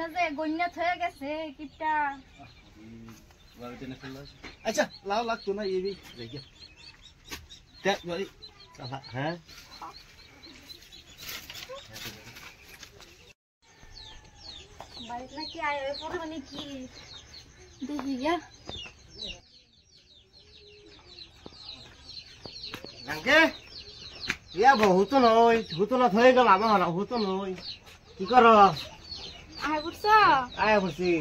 না যে গন্যাত হয়ে গেছে কিটা আচ্ছা লাও লাগতো না এই জায়গা দেখ ভাই হ্যাঁ বাইরে নাকি আয় পরে মানে কি দেখি গিয়া গাঙ্গে ইয়া বহুত নয় হুতো না হয়ে গেল আমার হুতো নয় কি করো আয় বুঝছ আয় বসি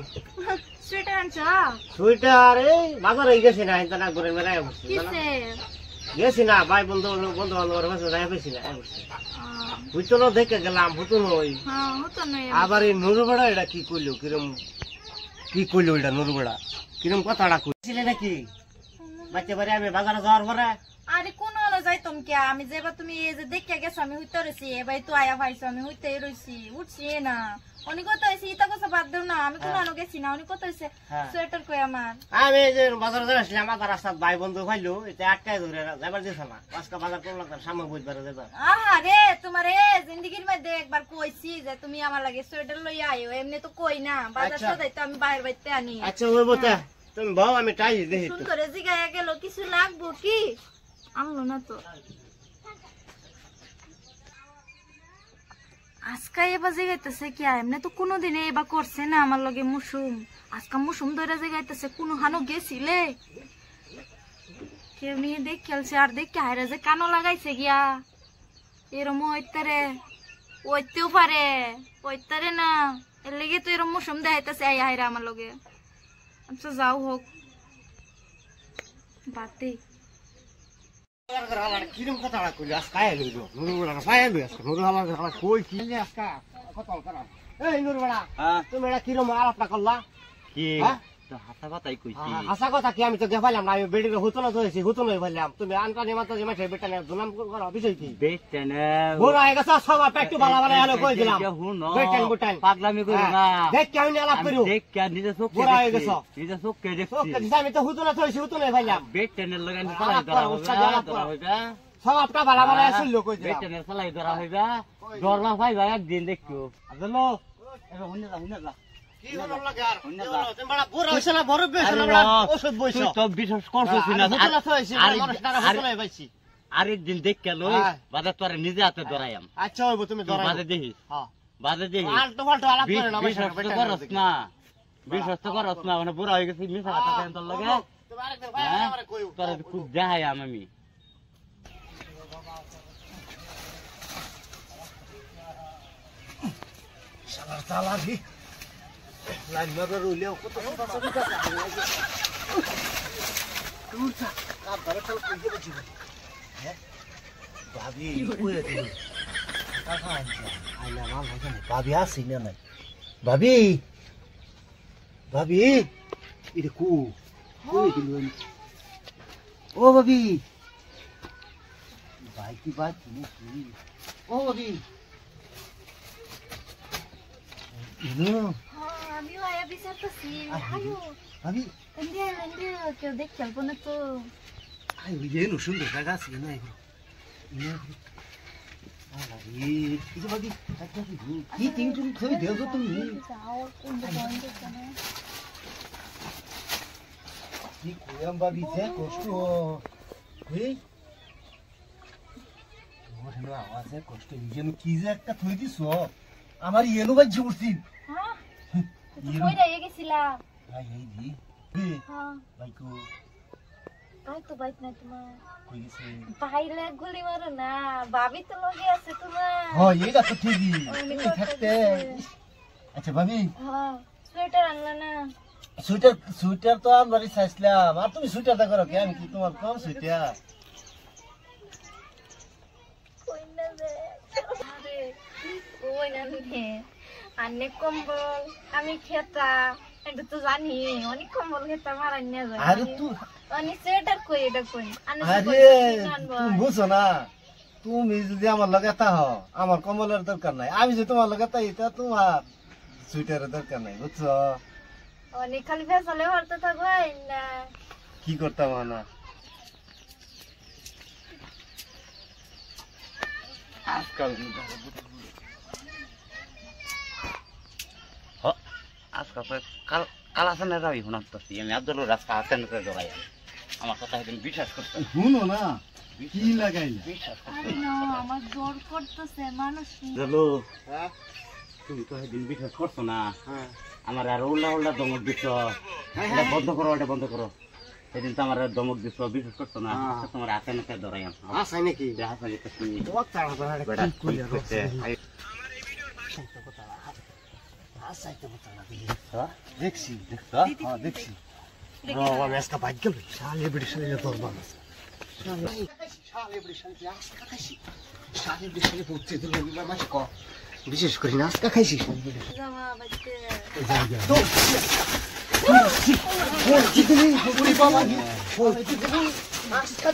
সোয়েটার আনছ সুইটার এই বাজারে গেছি না ইন্টানা করে মেলা বসি কিসে গেছি না ভাই বন্ধু বন্ধু বান্ধবের কাছে যাই পেছি না বসি হুতো না দেখে গেলাম হুতো নয় হ্যাঁ হতো না আবার এই নুরুবেড়া এটা কি কইলো কি কইলো এটা নুরুবেড়া কিরম কথাটা কইছিলে নাকি বাচ্চা বাড়ি আমি বাজারে যাওয়ার পরে আরে কোন হলো যাইতাম কে আমি যেবা তুমি এই যে দেখে গেছো আমি হইতে রইছি এবার তো আয়া ভাইছো আমি হইতে রইছি উঠছি না অনেক কথা হয়েছে ইতা কথা বাদ দেও না আমি কোন আনো গেছি না অনেক কথা হয়েছে সোয়েটার কই আমার আমি যে বাজারে যাচ্ছিলাম আমার রাস্তার ভাই বন্ধু ভাইলো এটা আটকায় ধরে যাবার দিছ না আজকে বাজার করলাম সামনে বুঝবার যেত আহা রে তোমার এ জিন্দগির মধ্যে একবার কইছি যে তুমি আমার লাগে সোয়েটার লই আইও এমনি তো কই না বাজার সদাই তো আমি বাইরে বাইতে আনি আচ্ছা ওই বতা তুমি বাও আমি টাই দেখি তো সুন্দর জিগায়া গেল কিছু লাগবো কি আনলো না তো আজকে এবার জিগাইতেছে কি এমনি তো কোনোদিন এবার করছে না আমার লগে মুসুম আজকে মুসুম ধরে জিগাইতেছে কোনো হানো গেছিলে কেউ নিয়ে দেখ খেলছে আর দেখ হায়রা যে কানো লাগাইছে গিয়া এরম ওইতারে ওইতেও পারে ওইতারে না এর লেগে তো এরম মুসুম দেখাইতেছে আই হায়রা আমার লগে আচ্ছা যাও হোক বাতে কিরম কথাটা কইলি আজকে আয় লইলো নুরুবেড়া পায় লই আজকে নুরুবেড়া কই কি আজকে কথা করা এই নুরুবেড়া তুমি এটা কিরম আলাপটা করলা কি হাসা কথাই কইছি হাসা কথা কি আমি তো দেখাইলাম না আমি বেডির হুতো না ধরেছি হুতো নই বললাম তুমি আনকানি মাত্র যে মাঠে বেটা নিয়ে দুনাম করা বিষয় কি বেটেনে বুড়া হয়ে গেছে সব পেটু ভালো ভালো আলো কই দিলাম বেটেন বুটান পাগলামি করি না দেখ কি আমি আলাপ করি দেখ কে নিজে চোখে বুড়া হয়ে গেছে নিজে চোখে দেখছি ওকে দিছি আমি তো হুতো না ধরেছি হুতো নই বললাম বেটেনের লাগান চালাই ধরা হইবা সব আপনা ভালো ভালো আসল কই দিলাম বেটেনের চালাই ধরা হইবা ডরলা ভাইবা একদিন দেখো আদলো এবার হুনে যা কি হলো লাগে আর তুমি বড় বুড়া হইছ না বড় বেশ না ওষুধ বইছো তো বিশ্বাস করছিস না আর মানুষটারে হুতো নই পাইছি আরেকদিন দেখে লই বাজার তোরে নিজে হাতে ধরাইম আচ্ছা হইবো তুমি ধরাই বাজে দেখি হ্যাঁ বাজে দেখি আলটো ফালটো আলাপ করে না বিশ্বাস তো করছ না বিশ্বাস তো করছ না মানে বুড়া হয়ে গেছি মিছা কথা কেন তোর লাগে তুমি আরেকদিন ভাই আমারে কইও তোর খুব দেখাই আমি শালার চালাকি লাইন মারার রইলেও কত কথা তুই কাপ ধরে চল কই যাবি হ্যাঁ ভাবি কইরে দিল কাকা আইলা মাল হইছে না ভাবি আসি না নাই ভাবি ভাবি এটা কই দিল ও ভাবি ভাই কি বাত তুমি ও ভাবি আমিও আয়া বিচারতেছি আয়ো ভাবি এন্ডিয়া কেউ দেখ খেলবো না তো আই ওই সুন্দর জায়গা আছে না এগুলো ভাবি কি তিনজন থই দেও তুমি কি কইম ভাবি যে কষ্ট হই ওরে আওয়াজে কষ্ট যেন কি যে একটা থই দিছো আমার ইয়েনো বাজে উঠছিন হ্যাঁ কই রে গেছিলা ভাই এই দি হ্যাঁ ভাই কো তাই তো বাইক না তোমার কই গেছে বাইরে গুলি মারো না ভাবি তো লগে আছে তোমার হ্যাঁ এইটা তো ঠিকই থাকতে আচ্ছা ভাবি হ্যাঁ সোয়েটার আনলা না সুইটার তো আমরাই চাইছিলাম আর তুমি সুইটারটা করো কি আমি কি তোমার কম সুইটার কই না রে আরে কই না রে আনে কম্বল আমি খেতা এটা তো জানি অনেক কম্বল খেতা মারাই না যায় আরে তুই অনেক সোয়েটার কই এটা কই আরে তুমি বুঝো না তুমি যদি আমার লাগাতা হও আমার কম্বলের দরকার নাই আমি যে তোমার লাগাতা এটা তোমার সুইটারের দরকার নাই বুঝছো অনেক খালি ফেসালে ভরতে থাকো না কি করতাম না আজকাল আজকে তো কালাসানের রাবি শোনাচ্ছি আমি আব্দুল রাস্তা হাতেন করে জড়াই আমার কথা একদিন বিশ্বাস করতে শুনো না কি লাগাইলা বিশ্বাস আরে না আমার জোর করতেছে মানুষ চলো হ্যাঁ তুমি তো একদিন বিশ্বাস করছো না হ্যাঁ আমার আর উল্লা উল্লা দমক দিচ্ছ এটা বন্ধ করো এটা বন্ধ করো সেদিন তো আমার আর দমক দিচ্ছ বিশ্বাস করছো না তোমার হাতে নাতে ধরাই আসাই নাকি হাসানি তুমি তোমার তাড়া বেটা কি কইলা করতে আসাই তো তাড়া হ্যাঁ দেখছি দেখছো হ্যাঁ দেখছি আমি আজকে ভাগ্য শালে বিড়ি শালে দরবার আছে শালে বিড়ি শালে আজকে খাইছি শালে বিড়ি শালে পড়তে তো রবিবার মাস ক বিশেষ করে না আজকে খাইছি শালে বিড়ি জামা বাজতে তো বলছি তুমি বাবা বলছি তুমি আজকে